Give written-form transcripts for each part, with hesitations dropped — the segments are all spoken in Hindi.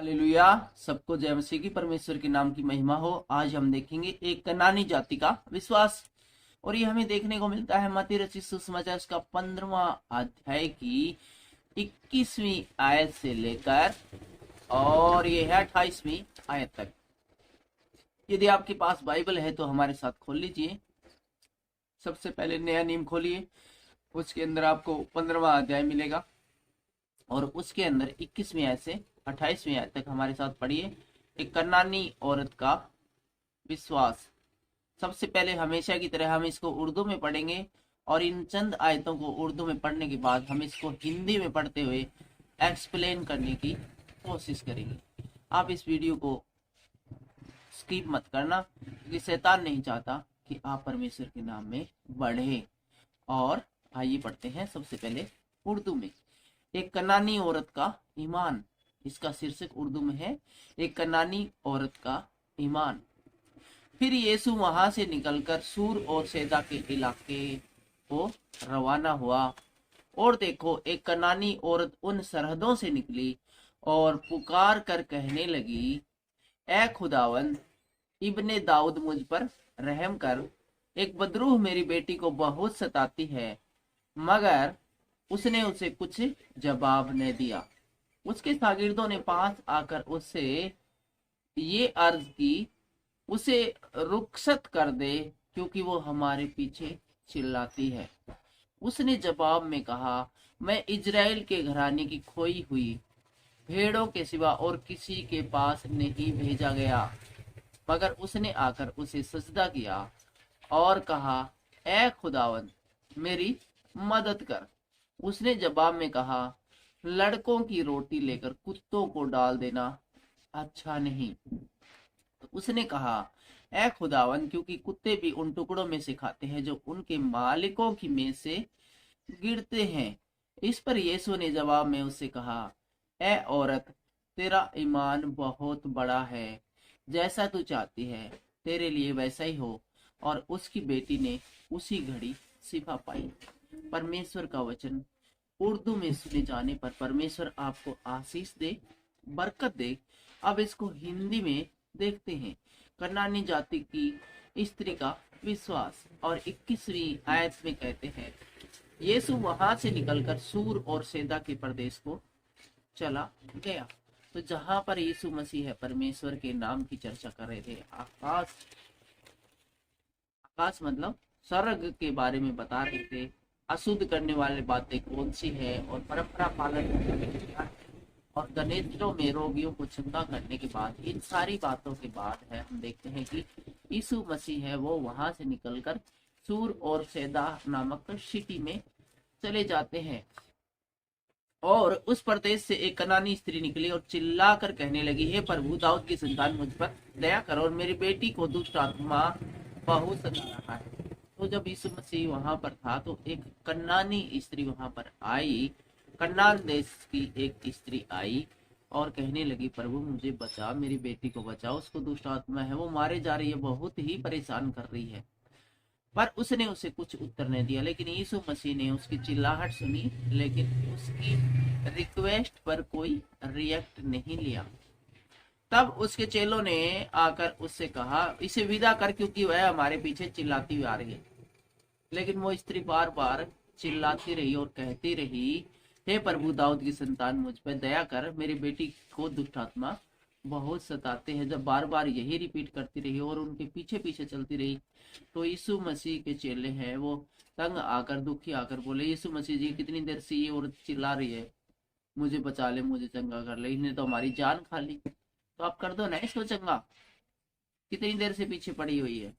हालेलुया। सबको जय मसीह की परमेश्वर के नाम की महिमा हो। आज हम देखेंगे एक कनानी जाति का विश्वास, और ये हमें देखने को मिलता है मत्ती रचित सुसमाचार उसका 15वां अध्याय की 21वीं आयत से लेकर और ये है 28वीं आयत तक। यदि आपके पास बाइबल है तो हमारे साथ खोल लीजिए। सबसे पहले नया नियम खोलिए, उसके अंदर आपको 15वां अध्याय मिलेगा और उसके अंदर 21वीं आयत से 28वीं आयत तक हमारे साथ पढ़िए। एक कनानी औरत का विश्वास। सबसे पहले हमेशा की तरह हम इसको उर्दू में पढ़ेंगे और इन चंद आयतों को उर्दू में पढ़ने के बाद हम इसको हिंदी में पढ़ते हुए एक्सप्लेन करने की कोशिश करेंगे। आप इस वीडियो को स्किप मत करना, क्योंकि शैतान नहीं चाहता कि आप परमेश्वर के नाम में बढ़े। और आइए पढ़ते हैं सबसे पहले उर्दू में। एक कनानी औरत का ईमान, इसका शीर्षक उर्दू में है एक कनानी औरत का ईमान। फिर यीशु वहां से निकलकर सूर और सैदा के इलाके को रवाना हुआ, और देखो एक कनानी औरत उन सरहदों से निकली और पुकार कर कहने लगी, ए खुदावंद, इब्ने दाऊद मुझ पर रहम कर, एक बदरूह मेरी बेटी को बहुत सताती है। मगर उसने उसे कुछ जवाब न दिया। उसके शागिर्दों ने पास आकर उससे ये अर्ज की, उसे रुखसत कर दे, क्योंकि वो हमारे पीछे चिल्लाती है। उसने जवाब में कहा, मैं इजराइल के घराने की खोई हुई भेड़ों के सिवा और किसी के पास नहीं भेजा गया। मगर उसने आकर उसे सजदा किया और कहा, ए खुदावंद, मेरी मदद कर। उसने जवाब में कहा, लड़कों की रोटी लेकर कुत्तों को डाल देना अच्छा नहीं। तो उसने कहा, ए खुदावंद, क्योंकि कुत्ते भी उन टुकड़ों में से खाते हैं जो उनके मालिकों की मेज से गिरते हैं। इस पर यीशु ने जवाब में उससे कहा, ए औरत, तेरा ईमान बहुत बड़ा है, जैसा तू चाहती है तेरे लिए वैसा ही हो। और उसकी बेटी ने उसी घड़ी शिफा पाई। परमेश्वर का वचन उर्दू में सुने जाने पर परमेश्वर आपको आशीष दे, बरकत दे। अब इसको हिंदी में देखते हैं। कनानी जाति की स्त्री का विश्वास। और 21वीं आयत में कहते हैं, यीशु वहां से निकलकर सूर और सैदा के प्रदेश को चला गया। तो जहां पर यीशु मसीह है, परमेश्वर के नाम की चर्चा कर रहे थे। आकाश आकाश मतलब स्वर्ग के बारे में बता रहे थे। अशुद्ध करने वाली बातें कौन सी है और परंपरा पालन क्या है, और गणेशों में रोगियों को चंगा करने के बाद, इन सारी बातों के बाद है हम देखते हैं कि यीशु मसीह है वो वहां से निकलकर सूर और सैदा नामक सिटी में चले जाते हैं। और उस प्रदेश से एक कनानी स्त्री निकली और चिल्लाकर कहने लगी, हे प्रभु, दाऊद की संतान, मुझ पर दया करो, और मेरी बेटी को दुष्ट आत्मा बहुत सता रहा है। तो जब यीशु मसीह वहां पर था तो एक कनानी स्त्री वहां पर आई, कन्नान देश की एक स्त्री आई और कहने लगी, प्रभु मुझे बचा, मेरी बेटी को बचाओ, उसको दुष्ट आत्मा है, वो मारे जा रही है, बहुत ही परेशान कर रही है। पर उसने उसे कुछ उत्तर नहीं दिया। लेकिन यीशु मसीह ने उसकी चिल्लाहट सुनी, लेकिन उसकी रिक्वेस्ट पर कोई रिएक्ट नहीं लिया। तब उसके चेलों ने आकर उससे कहा, इसे विदा कर, क्योंकि वह हमारे पीछे चिल्लाती हुई आ रही है। लेकिन वो स्त्री बार बार चिल्लाती रही और कहती रही, हे प्रभु, दाऊद की संतान, मुझ पर दया कर, मेरी बेटी को दुष्ट आत्मा बहुत सताते हैं। जब बार बार यही रिपीट करती रही और उनके पीछे पीछे चलती रही, तो यीशु मसीह के चेले हैं वो तंग आकर, दुखी आकर बोले, यीशु मसीह जी, कितनी देर से ये औरत चिल्ला रही है, मुझे बचा ले, मुझे चंगा कर ले, इसने तो हमारी जान खा ली, तो आप कर दो ना इसको चंगा, कितनी देर से पीछे पड़ी हुई है।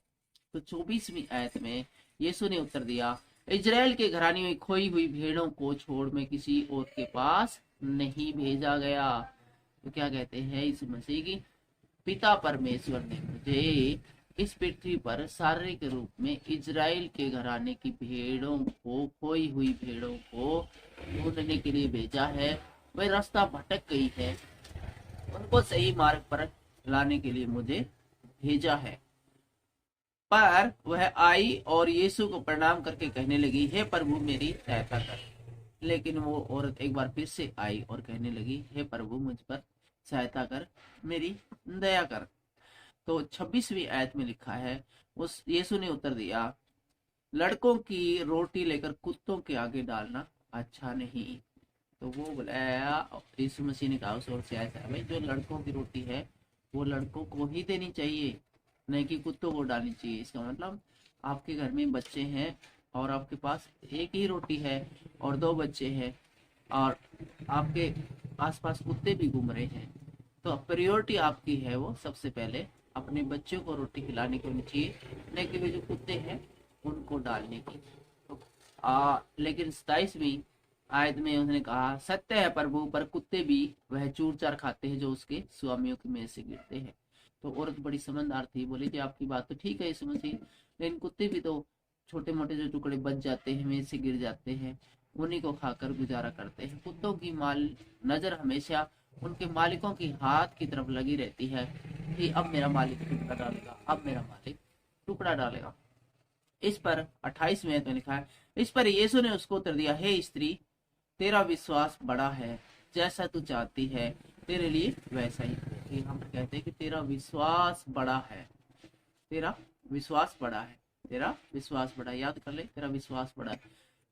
तो 24वीं आयत में यीशु ने उत्तर दिया, इजराइल के घराने में खोई हुई भेड़ों को छोड़ मैं किसी और के पास नहीं भेजा गया। तो क्या कहते हैं यीशु मसीह की, पिता परमेश्वर ने मुझे इस पृथ्वी पर शारीरिक रूप में इजराइल के घराने की भेड़ों को, खोई हुई भेड़ों को ढूंढने के लिए भेजा है। वह रास्ता भटक गई है, उनको सही मार्ग पर लाने के लिए मुझे भेजा है। पर वह आई और यीशु को प्रणाम करके कहने लगी, हे प्रभु, मेरी सहायता कर। लेकिन वो औरत एक बार फिर से आई और कहने लगी, हे प्रभु, मुझ पर सहायता कर, मेरी दया कर। तो 26वीं आयत में लिखा है, उस यीशु ने उत्तर दिया, लड़कों की रोटी लेकर कुत्तों के आगे डालना अच्छा नहीं। तो वो बुलाया, यीशु मसीह ने कहा उस ओर से, ऐसा भाई जो लड़कों की रोटी है वो लड़कों को ही देनी चाहिए, नहीं कि कुत्तों को डालनी चाहिए। इसका मतलब आपके घर में बच्चे हैं और आपके पास एक ही रोटी है और 2 बच्चे हैं और आपके आसपास कुत्ते भी घूम रहे हैं, तो प्रायोरिटी आपकी है वो सबसे पहले अपने बच्चों को रोटी खिलाने की होनी चाहिए, नहीं कि वे जो कुत्ते हैं उनको डालने की। तो लेकिन 27वीं आयत में उसने कहा, सत्य है प्रभु, पर कुत्ते भी वह चूर चार खाते हैं जो उसके स्वामियों की मेज से गिरते हैं। तो औरत बड़ी समझदार थी, बोली कि आपकी बात तो ठीक है यीशु मसीह, लेकिन कुत्ते भी तो छोटे मोटे जो टुकड़े बच जाते हैं, मेज से गिर जाते हैं, उन्हीं को खाकर गुजारा करते हैं। कुत्तों की नजर हमेशा उनके मालिकों की हाथ की तरफ लगी रहती है कि अब मेरा मालिक टुकड़ा डालेगा, अब मेरा मालिक टुकड़ा डालेगा। इस पर 28वें में लिखा है, इस पर यीशु ने उसको उत्तर दिया, हे स्त्री, तेरा विश्वास बड़ा है, जैसा तू चाहती है तेरे लिए वैसा ही हो। हम कहते हैं कि तेरा विश्वास बड़ा है, तेरा विश्वास बड़ा है, तेरा विश्वास बड़ा है। याद कर ले, तेरा विश्वास बड़ा है।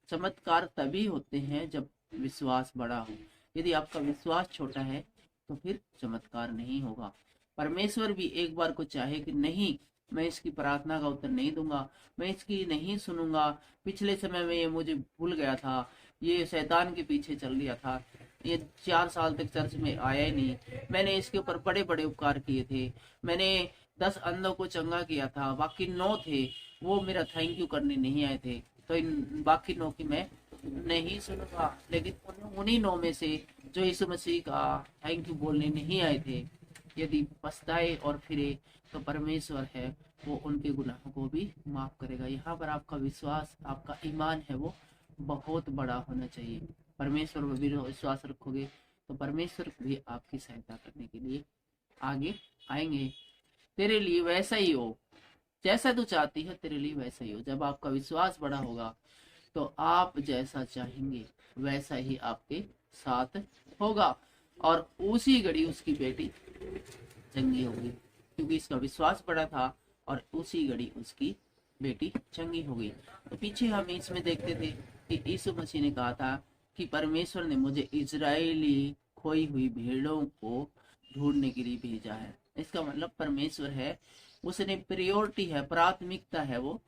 चमत्कार तभी होते हैं जब विश्वास बड़ा हो। यदि आपका विश्वास छोटा है तो फिर चमत्कार नहीं होगा। परमेश्वर भी एक बार को चाहे कि नहीं, मैं इसकी प्रार्थना का उत्तर नहीं दूंगा, मैं इसकी नहीं सुनूंगा, पिछले समय में ये मुझे भूल गया था, ये शैतान के पीछे चल दिया था, ये 4 साल तक चर्च में आया ही नहीं, मैंने इसके ऊपर बड़े बड़े उपकार किए थे, मैंने 10 अंधों को चंगा किया था, बाकी 9 थे वो मेरा थैंक यू करने नहीं आए थे, तो इन बाकी 9 की मैं नहीं सुनूंगा। लेकिन उन्हीं 9 में से जो यीशु मसीह का थैंक यू बोलने नहीं आए थे, यदि पछताए और फिरे तो परमेश्वर है वो उनके गुनाहों को भी माफ करेगा। यहाँ पर आपका विश्वास, आपका ईमान है वो बहुत बड़ा होना चाहिए। परमेश्वर पर भी विश्वास रखोगे तो परमेश्वर भी आपकी सहायता करने के लिए आगे आएंगे। तेरे लिए वैसा ही हो, जैसा तू चाहती है तेरे लिए वैसा ही हो। जब आपका विश्वास बड़ा होगा तो आप जैसा चाहेंगे वैसा ही आपके साथ होगा। और उसी घड़ी उसकी बेटी चंगी होगी, क्योंकि इसका विश्वास बड़ा था और उसी घड़ी उसकी बेटी चंगी हो गई। तो पीछे हम इसमें देखते थे कि यीशु मसीह ने कहा था कि परमेश्वर ने मुझे इजरायली खोई हुई भेड़ों को ढूंढने के लिए भेजा है। इसका मतलब परमेश्वर है, उसने प्रायोरिटी है, प्राथमिकता है वो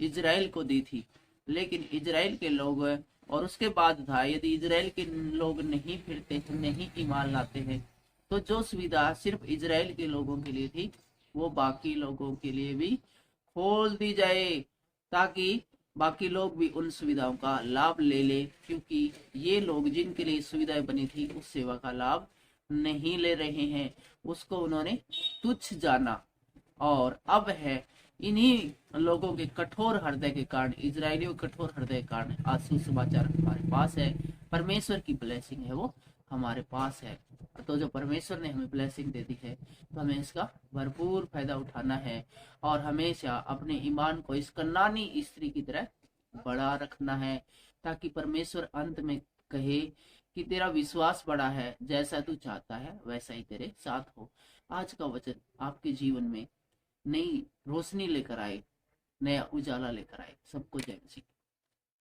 इजराइल को दी थी। लेकिन इजराइल के लोग, और उसके बाद था, यदि इजराइल के लोग नहीं फिरते हैं, नहीं ईमान लाते हैं, तो जो सुविधा सिर्फ इजराइल के लोगों के लिए थी वो बाकी लोगों के लिए भी खोल दी जाए, ताकि बाकी लोग भी उन सुविधाओं का लाभ ले ले। क्योंकि ये लोग जिनके लिए सुविधाएं बनी थी उस सेवा का लाभ नहीं ले रहे हैं, उसको उन्होंने तुच्छ जाना। और अब है इन्हीं लोगों के कठोर हृदय के कारण, इजरायलियों के कठोर हृदय के कारण आज सुसमाचार हमारे पास है, परमेश्वर की ब्लेसिंग है वो हमारे पास है। तो जो परमेश्वर ने हमें ब्लेसिंग दे दी है तो हमें इसका भरपूर फायदा उठाना है और हमेशा अपने ईमान को इस कनानी स्त्री की तरह बड़ा रखना है, ताकि परमेश्वर अंत में कहे कि तेरा विश्वास बड़ा है, जैसा तू चाहता है वैसा ही तेरे साथ हो। आज का वचन आपके जीवन में नई रोशनी लेकर आए, नया उजाला लेकर आए। सबको जय मसीह।